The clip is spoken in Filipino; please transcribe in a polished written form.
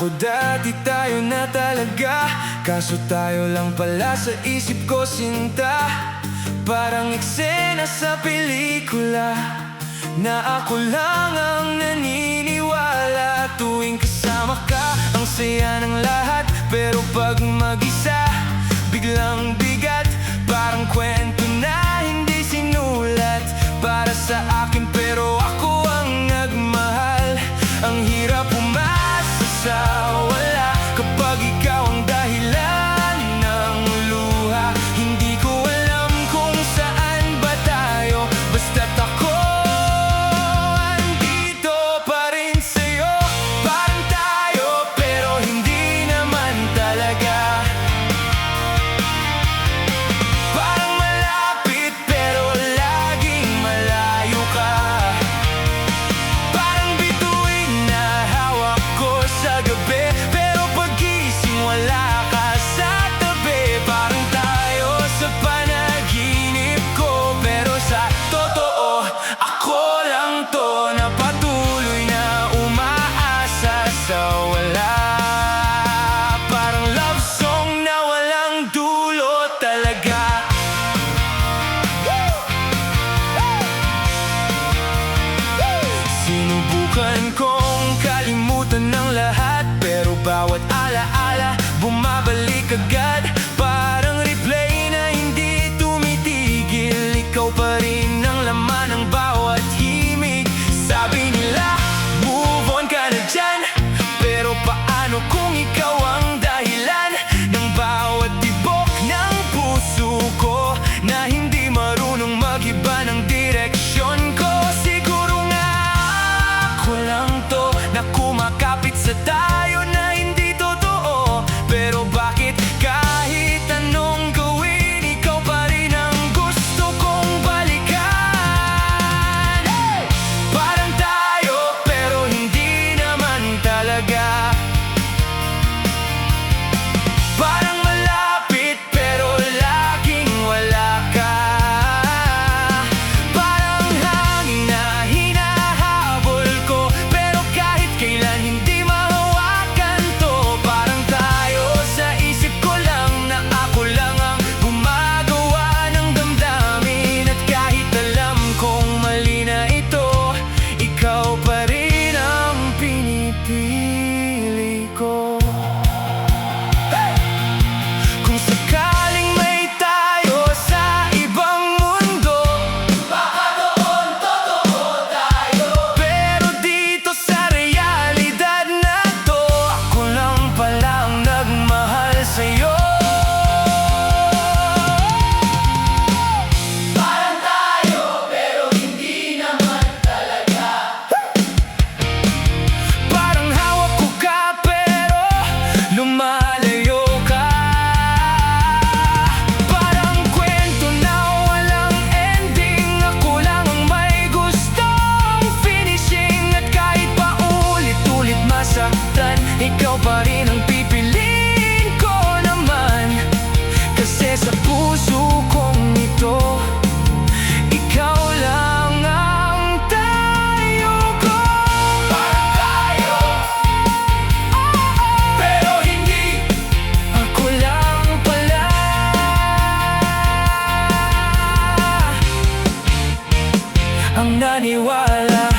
ko dati tayo na talaga, kaso tayo lang pala sa isip ko sinta. Parang eksena sa pelikula, na ako lang ang naniniwala. Tuwing kasama ka, ang saya ng lahat, pero pag mag-isa, biglang bigat. Parang kwento na hindi sinulat para sa akin, pero ako ang nagmahal. Ang hirap umasa sa wala kapag ikaw ang dahilan ng luha. Hindi ko alam kung saan ba tayo, basta't ako andito pa rin sa'yo. Parang tayo pero hindi naman talaga. Parang malapit pero laging malayo ka. Parang bituin na hawak ko sa gabi, pero pag-gising wala ka sa tabi. Parang tayo sa panaginip ko, pero sa totoo ako lang to, na patuloy na umaasa sa wala. Parang love song na walang dulo talaga. Sinubukan kong kalimutan ng lahat, pero bawat alaala bumabalik agad. Parang replay na hindi tumitigil, ikaw pa rin ang laman ng bawat himig. Sabi nila, move on ka na dyan, pero paano kung ikaw ang dahilan ng bawat tibok ng puso ko, na hindi marunong mag-iba ng direksyon ko? Siguro nga ako lang to, na kumakapit sa tayo na hindi totoo. Pero bakit kahit anong gawin, ikaw pa rin ang gusto kong balikan? Parang tayo pero hindi naman talaga. Parang malapit pero laging wala ka. Parang hangin na hinahabol ko, pero kahit kailan hindi mahawakan to. Parang tayo sa isip ko lang, na ako lang ang gumagawa ng damdamin. At kahit alam kong mali na ito, ikaw pa rin ang pinipili ko. Kung sakaling may tayo sa ibang mundo, baka doon totoo tayo. Pero dito sa realidad na to, ako lang pala ang nagmahal sa'yo. Parang tayo pero hindi naman talaga. Parang hawak ko ka pero lumalayo ka. Parang kwento na walang ending, ako lang ang may gustong finishing. At kahit pa ulit-ulit masaktan, ikaw pa rin ang pipiliin ko naman. Kasi sa puso kong ito, ikaw lang ang tayo ko. Parang tayo pero hindi, ako lang pala ang naniwala.